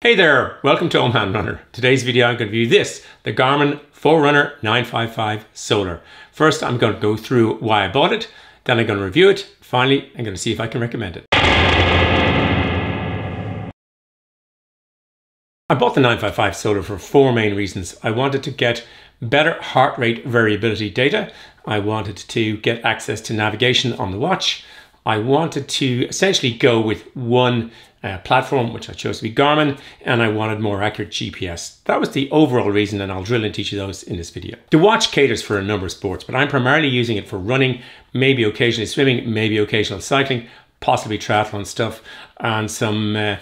Hey there, welcome to Old Man Runner. Today's video I'm going to review this, the Garmin Forerunner 955 Solar. First I'm going to go through why I bought it, then I'm going to review it, finally I'm going to see if I can recommend it. I bought the 955 Solar for four main reasons. I wanted to get better heart rate variability data, I wanted to get access to navigation on the watch, I wanted to essentially go with one platform, which I chose to be Garmin, and I wanted more accurate GPS. That was the overall reason, and I'll drill into each of those in this video. The watch caters for a number of sports, but I'm primarily using it for running, maybe occasionally swimming, maybe occasional cycling, possibly triathlon stuff, and some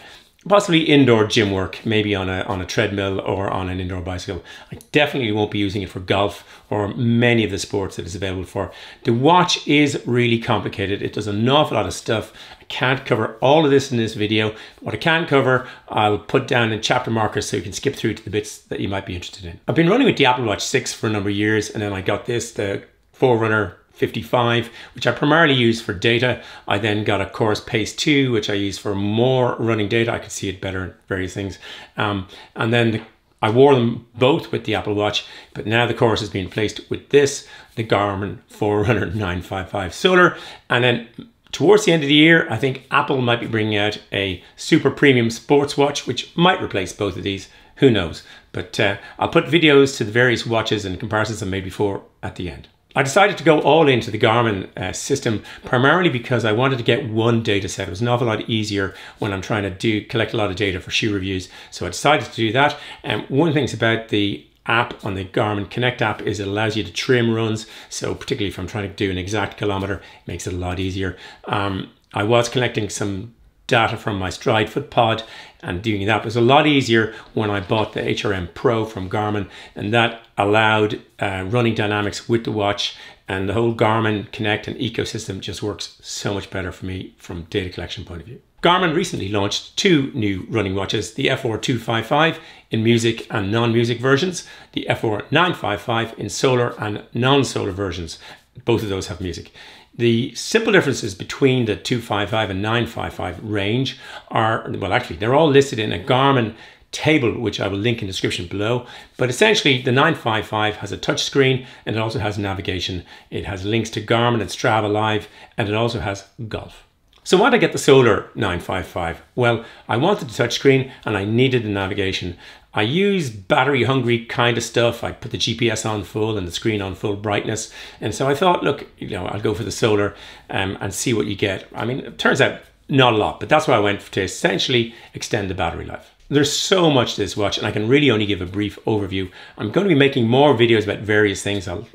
possibly indoor gym work, maybe on a treadmill or on an indoor bicycle. I definitely won't be using it for golf or many of the sports that it's available for. The watch is really complicated. It does an awful lot of stuff. I can't cover all of this in this video. What I can cover, I'll put down in chapter markers so you can skip through to the bits that you might be interested in. I've been running with the Apple Watch 6 for a number of years, and then I got this, the Forerunner 55, which I primarily use for data. I then got a Course Pace 2, which I use for more running data. I could see it better in various things. And then I wore them both with the Apple Watch, but now the Course is being replaced with this, the Garmin Forerunner 955 Solar. And then towards the end of the year, I think Apple might be bringing out a super premium sports watch, which might replace both of these. Who knows? But I'll put videos to the various watches and comparisons I made before at the end. I decided to go all into the Garmin system primarily because I wanted to get one data set. It was an awful lot easier when I'm trying to collect a lot of data for shoe reviews. So I decided to do that. And one of the things about the app on the Garmin Connect app is it allows you to trim runs. So particularly if I'm trying to do an exact kilometer, it makes it a lot easier. I was collecting some data from my Stride foot pod, and doing that was a lot easier when I bought the HRM Pro from Garmin, and that allowed running dynamics with the watch, and the whole Garmin Connect and ecosystem just works so much better for me from data collection point of view. Garmin recently launched two new running watches, the FR955 in music and non-music versions, the FR955 in solar and non-solar versions. Both of those have music. The simple differences between the 255 and 955 range are, well, actually, they're all listed in a Garmin table, which I will link in the description below. But essentially, the 955 has a touch screen and it also has navigation. It has links to Garmin and Strava Live, and it also has golf. So why did I get the Solar 955? Well, I wanted the touchscreen and I needed the navigation. I use battery hungry kind of stuff. I put the GPS on full and the screen on full brightness. And so I thought, look, I'll go for the Solar and see what you get. I mean, it turns out not a lot, but that's why I went to essentially extend the battery life. There's so much to this watch and I can really only give a brief overview. I'm going to be making more videos about various things. I'll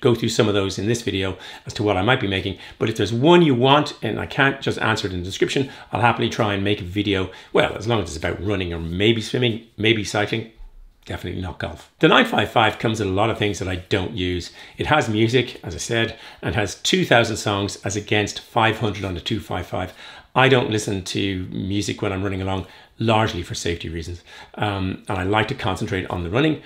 go through some of those in this video as to what I might be making, but if there's one you want and I can't just answer it in the description, I'll happily try and make a video, well, as long as it's about running or maybe swimming, maybe cycling, definitely not golf. The 955 comes with a lot of things that I don't use. It has music, as I said, and has 2,000 songs as against 500 on the 255. I don't listen to music when I'm running along, largely for safety reasons. And I like to concentrate on the running.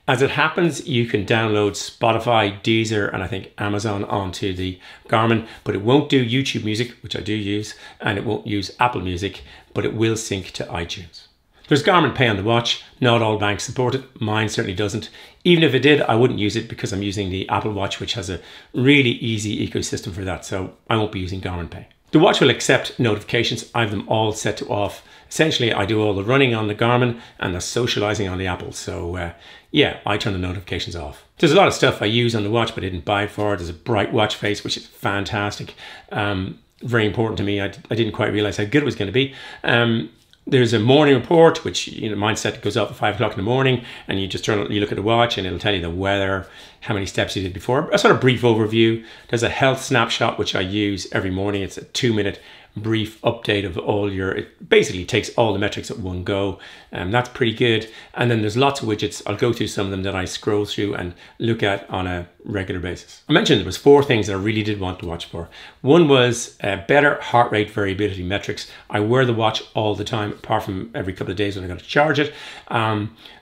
As it happens, you can download Spotify, Deezer, and I think Amazon onto the Garmin, but it won't do YouTube music, which I do use, and it won't use Apple Music, but it will sync to iTunes. There's Garmin Pay on the watch. Not all banks support it. Mine certainly doesn't. Even if it did, I wouldn't use it because I'm using the Apple Watch, which has a really easy ecosystem for that, so I won't be using Garmin Pay. The watch will accept notifications. I have them all set to off. Essentially, I do all the running on the Garmin and the socializing on the Apple. So yeah, I turn the notifications off. There's a lot of stuff I use on the watch, but I didn't buy it for. There's a bright watch face, which is fantastic. Very important to me. I didn't quite realize how good it was going to be. There's a morning report, which mine set goes off at 5 o'clock in the morning, and you just you look at the watch and it'll tell you the weather, how many steps you did before, a sort of brief overview. There's a health snapshot, which I use every morning. It's a 2-minute brief update of all it basically takes all the metrics at one go. That's pretty good. And then there's lots of widgets. I'll go through some of them that I scroll through and look at on a regular basis. I mentioned there was 4 things that I really did want to watch for. One was better heart rate variability metrics. I wear the watch all the time, apart from every couple of days when I got to charge it.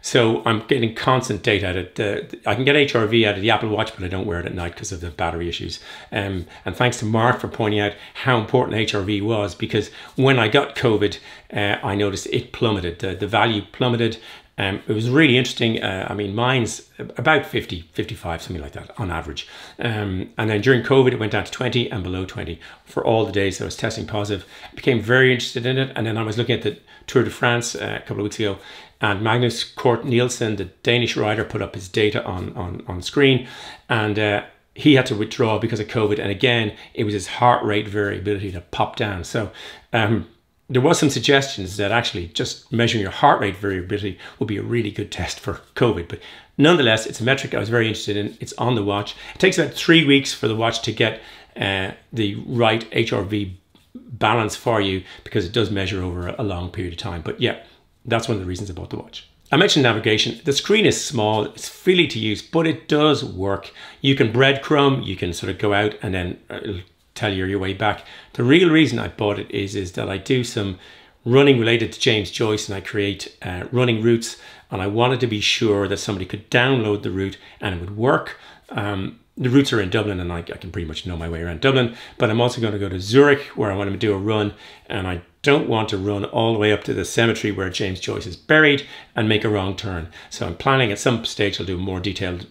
So I'm getting constant data out of it. I can get HRV out of the Apple Watch, but I don't wear it at night because of the battery issues. And thanks to Mark for pointing out how important HRV was, because when I got COVID, I noticed it plummeted. The value plummeted. It was really interesting. I mean, mine's about 50, 55, something like that on average. And then during COVID, it went down to 20 and below 20 for all the days that I was testing positive. I became very interested in it. And then I was looking at the Tour de France a couple of weeks ago, and Magnus Kort Nielsen, the Danish rider, put up his data on screen, and he had to withdraw because of COVID. And again, it was his heart rate variability that popped down. So there was some suggestions that actually just measuring your heart rate variability would be a really good test for COVID. But nonetheless, it's a metric I was very interested in. It's on the watch. It takes about 3 weeks for the watch to get the right HRV balance for you, because it does measure over a long period of time. But yeah, that's one of the reasons I bought the watch. I mentioned navigation. The screen is small, it's freely to use, but it does work. You can breadcrumb, you can sort of go out and then it'll tell you your way back. The real reason I bought it is that I do some running related to James Joyce, and I create running routes, and I wanted to be sure that somebody could download the route and it would work. The routes are in Dublin, and I can pretty much know my way around Dublin, but I'm also going to go to Zurich where I want to do a run, and I don't want to run all the way up to the cemetery where James Joyce is buried and make a wrong turn. So I'm planning at some stage I'll do a more detailed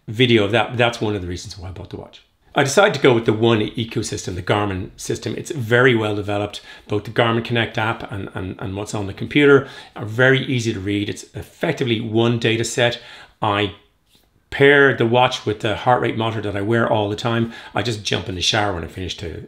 video of that. That's one of the reasons why I bought the watch. I decided to go with the One Ecosystem, the Garmin system. It's very well developed. Both the Garmin Connect app and what's on the computer are very easy to read. It's effectively one data set. I pair the watch with the heart rate monitor that I wear all the time. I just jump in the shower when I finish to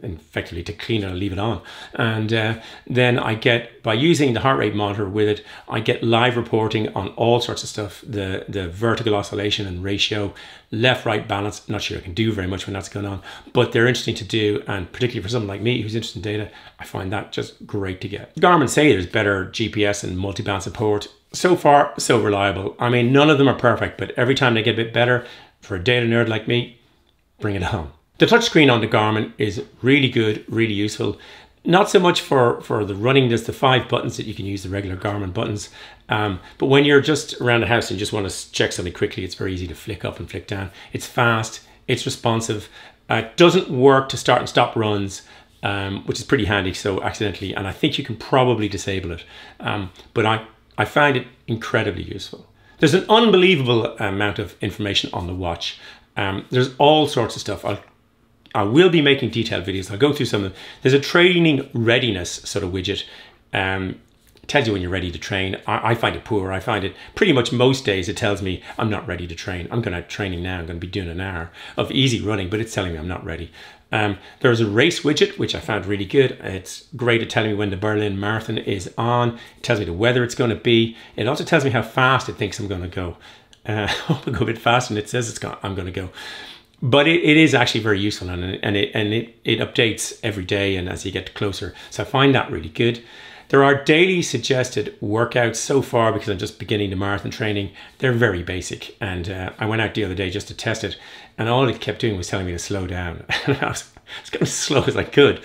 clean it and leave it on. And then I get, by using the heart rate monitor with it, I get live reporting on all sorts of stuff. The vertical oscillation and ratio, left-right balance. Not sure I can do very much when that's going on, but they're interesting to do. And particularly for someone like me who's interested in data, I find that just great to get. Garmin say there's better GPS and multiband support. So far, so reliable. I mean, none of them are perfect, but every time they get a bit better, for a data nerd like me, bring it on. The touchscreen on the Garmin is really good, really useful. Not so much for the running. There's the 5 buttons that you can use, the regular Garmin buttons. But when you're just around the house and you just want to check something quickly, it's very easy to flick up and flick down. It's fast, it's responsive. It doesn't work to start and stop runs, which is pretty handy, so accidentally, and I think you can probably disable it. But I find it incredibly useful. There's an unbelievable amount of information on the watch. There's all sorts of stuff. I will be making detailed videos. I'll go through some of them. There's a training readiness sort of widget. It tells you when you're ready to train. I find it poor. I find it pretty much most days it tells me I'm not ready to train. I'm going to training now. I'm going to be doing an hour of easy running, but it's telling me I'm not ready. There's a race widget, which I found really good. It's great at telling me when the Berlin Marathon is on. It tells me the weather it's going to be. It also tells me how fast it thinks I'm going to go. I hope I go a bit faster than it says I'm going to go. But it is actually very useful, and it updates every day and as you get closer. So I find that really good. There are daily suggested workouts so far, because I'm just beginning the marathon training. They're very basic, and I went out the other day just to test it, and all it kept doing was telling me to slow down. I was going as slow as I could,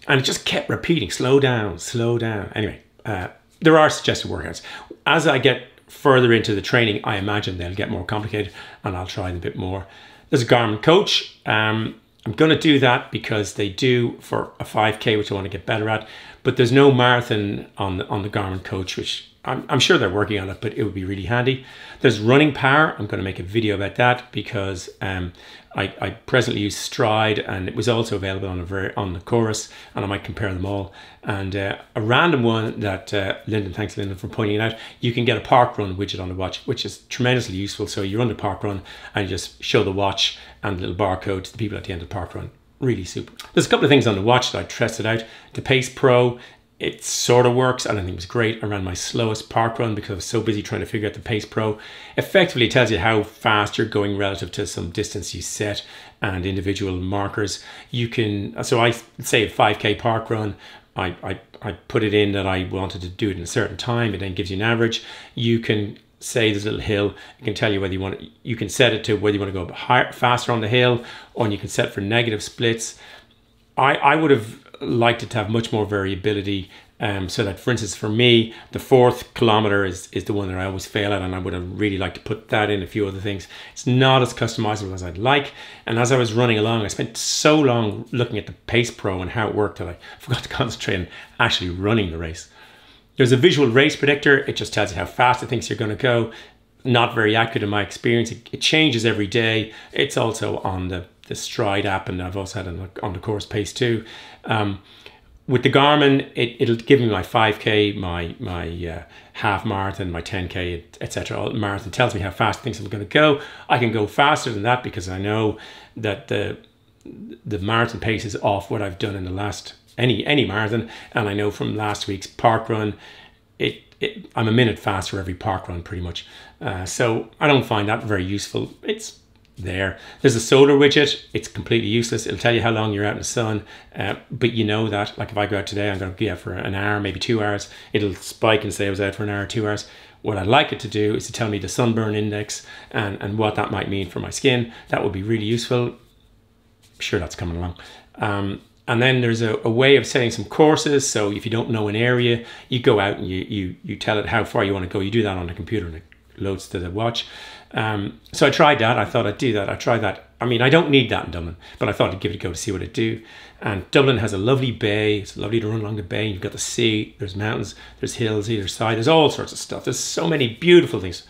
and it just kept repeating, slow down, slow down. Anyway, there are suggested workouts. As I get further into the training, I imagine they'll get more complicated, and I'll try them a bit more. There's a Garmin Coach. I'm going to do that because they do for a 5K, which I want to get better at. But there's no marathon on the Garmin Coach, which I'm sure they're working on it, but it would be really handy. There's running power. I'm going to make a video about that because I presently use Stride, and it was also available on the Chorus, and I might compare them all. And a random one that Lyndon, thanks Lyndon for pointing it out, you can get a park run widget on the watch, which is tremendously useful. So you run the park run and you just show the watch and the little barcode to the people at the end of the park run. Really super. There's a couple of things on the watch that I tested out. The Pace Pro, it sort of works. I don't think it was great. I ran my slowest park run because I was so busy trying to figure out the Pace Pro. Effectively, it tells you how fast you're going relative to some distance you set and individual markers. You can, so I say a 5K park run, I put it in that I wanted to do it in a certain time. It then gives you an average. You can say there's a little hill. It can tell you whether you want, you can set it to whether you want to go higher, faster on the hill, or you can set for negative splits. I would have liked it to have much more variability So that, for instance, for me, the 4th kilometer is the one that I always fail at, and I would have really liked to put that in, a few other things. It's not as customizable as I'd like. And as I was running along, I spent so long looking at the Pace Pro and how it worked that I forgot to concentrate on actually running the race. There's a visual race predictor. It just tells you how fast it thinks you're going to go. Not very accurate in my experience. It changes every day. It's also on the Stride app, and I've also had it on the course Pace too. With the Garmin, it'll give me my 5K, my half marathon, my 10K, etc. Marathon tells me how fast it thinks I'm going to go. I can go faster than that because I know that the marathon pace is off what I've done in the last any marathon, and I know from last week's park run, I'm a minute faster every park run pretty much. So I don't find that very useful. It's there. There's a solar widget. It's completely useless. It'll tell you how long you're out in the sun, but you know that, like if I go out today, I'm going to be out for an hour, maybe 2 hours. It'll spike and say I was out for an hour, 2 hours. What I'd like it to do is to tell me the sunburn index and what that might mean for my skin. That would be really useful. I'm sure that's coming along. And then there's a way of setting some courses. So if you don't know an area, you go out and you tell it how far you want to go. You do that on the computer and it loads to the watch. So I tried that. I thought I'd do that. I tried that. I mean, I don't need that in Dublin, but I thought I'd give it a go to see what it'd do. And Dublin has a lovely bay. It's lovely to run along the bay. You've got the sea, there's mountains, there's hills either side. There's all sorts of stuff. There's so many beautiful things.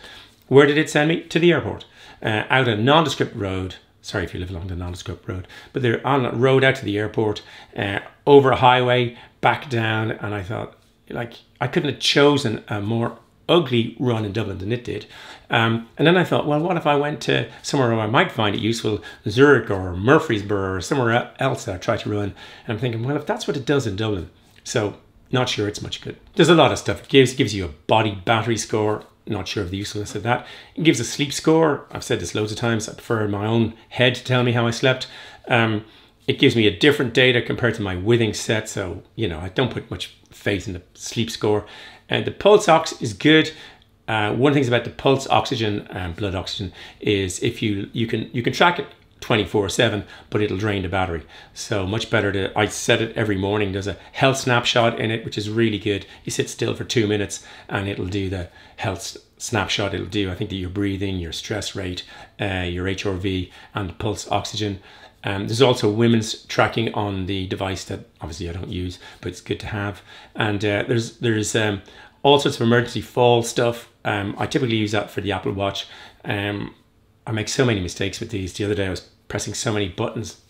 Where did it send me? To the airport, out a nondescript road. Sorry if you live along the nondescript road, but they're on a road out to the airport, over a highway, back down. And I thought, like, I couldn't have chosen a more ugly run in Dublin than it did. And then I thought, well, what if I went to somewhere where I might find it useful, Zurich or Murfreesboro or somewhere else that I try to run. And I'm thinking, well, if that's what it does in Dublin, so not sure it's much good. There's a lot of stuff. It gives you a body battery score. Not sure of the usefulness of that. It gives a sleep score. I've said this loads of times. I prefer my own head to tell me how I slept. It gives me a different data compared to my Withings set. So, you know, I don't put much faith in the sleep score. And the pulse ox is good. One of the things about the pulse oxygen and blood oxygen is if you can track it 24/7, but it'll drain the battery. So much better I set it every morning. There's a health snapshot in it, which is really good. You sit still for 2 minutes and it'll do the health snapshot. It'll do, I think, your breathing, your stress rate, your HRV, and the pulse oxygen. There's also women's tracking on the device that obviously I don't use, but it's good to have. And there's all sorts of emergency fall stuff. I typically use that for the Apple Watch. I make so many mistakes with these. The other day I was pressing so many buttons.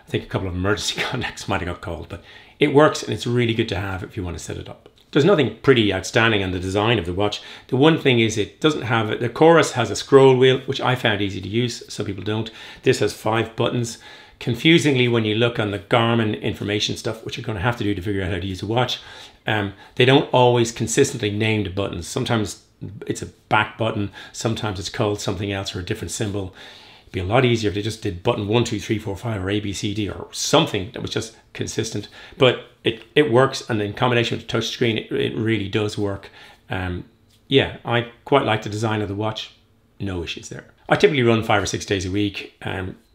I think a couple of emergency contacts might have got called, but it works and it's really good to have if you want to set it up. There's nothing pretty outstanding on the design of the watch. The one thing is it doesn't have it. The Chorus has a scroll wheel, which I found easy to use. Some people don't. This has 5 buttons. Confusingly, when you look on the Garmin information stuff, which you're going to have to do to figure out how to use a watch, they don't always consistently name the buttons. Sometimes it's a back button, sometimes it's called something else or a different symbol. It'd be a lot easier if they just did button 1, 2, 3, 4, 5 or A, B, C, D or something that was just consistent. But it works, and in combination with the touch screen, it really does work. Yeah, I quite like the design of the watch. No issues there. I typically run 5 or 6 days a week.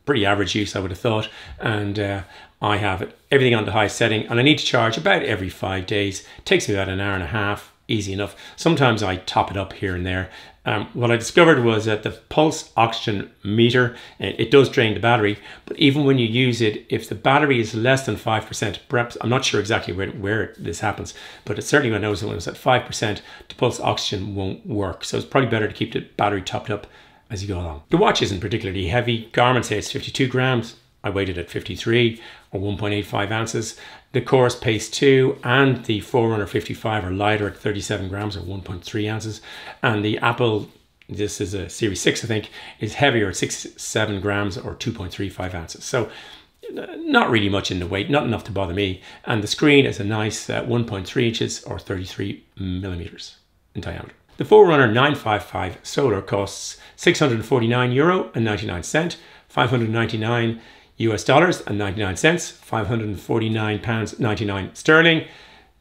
Pretty average use, I would have thought. And I have everything on the highest setting, and I need to charge about every 5 days. It takes me about an hour and a half, easy enough. Sometimes I top it up here and there. What I discovered was that the pulse oxygen meter, it does drain the battery, but even when you use it, if the battery is less than 5%, perhaps, I'm not sure exactly where this happens, but it's certainly, I noticed when it was at 5%, the pulse oxygen won't work. So it's probably better to keep the battery topped up as you go along. The watch isn't particularly heavy. Garmin say it's 52 grams. I weighed it at 53 or 1.85 ounces. The Chorus Pace 2 and the Forerunner 55 are lighter at 37 grams or 1.3 ounces. And the Apple, this is a Series 6, I think, is heavier at 7 grams or 2.35 ounces. So not really much in the weight, not enough to bother me. And the screen is a nice 1.3 inches or 33 millimeters in diameter. The Forerunner 955 Solar costs €649.99, $599.99, £549.99 sterling,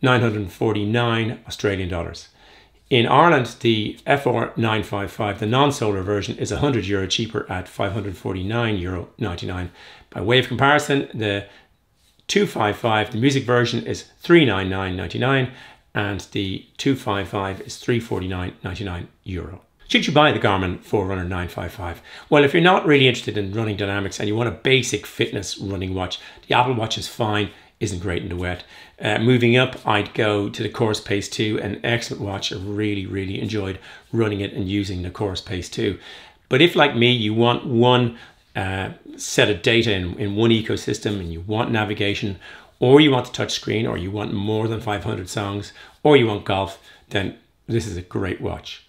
949 Australian dollars. In Ireland, the FR955, the non-solar version, is €100 cheaper at €549.99. By way of comparison, the 255, the music version is €399.99, and the 255 is €349.99. Should you buy the Garmin Forerunner 955? Well, if you're not really interested in running dynamics and you want a basic fitness running watch, the Apple Watch is fine, isn't great in the wet. Moving up, I'd go to the Course Pace 2, an excellent watch. I really enjoyed running it and using the Course Pace 2. But if, like me, you want one set of data in one ecosystem, and you want navigation, or you want the touch screen, or you want more than 500 songs, or you want golf, then this is a great watch.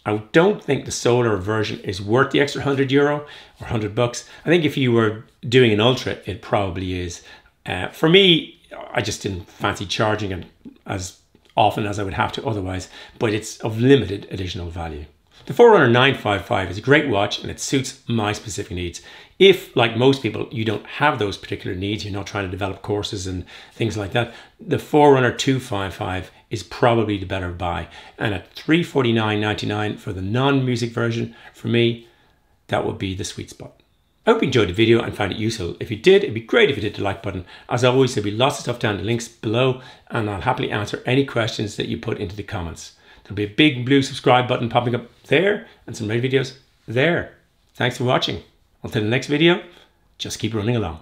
I don't think the solar version is worth the extra €100 or $100. I think if you were doing an ultra, it probably is. For me, I just didn't fancy charging it as often as I would have to otherwise, but it's of limited additional value. The Forerunner 955 is a great watch and it suits my specific needs. If, like most people, you don't have those particular needs, you're not trying to develop courses and things like that, the Forerunner 255 is probably the better buy. And at $349.99 for the non-music version, for me, that would be the sweet spot. I hope you enjoyed the video and found it useful. If you did, it'd be great if you hit the like button. As always, there'll be lots of stuff down in the links below, and I'll happily answer any questions that you put into the comments. There'll be a big blue subscribe button popping up there and some red videos there. Thanks for watching. Until the next video, just keep running along.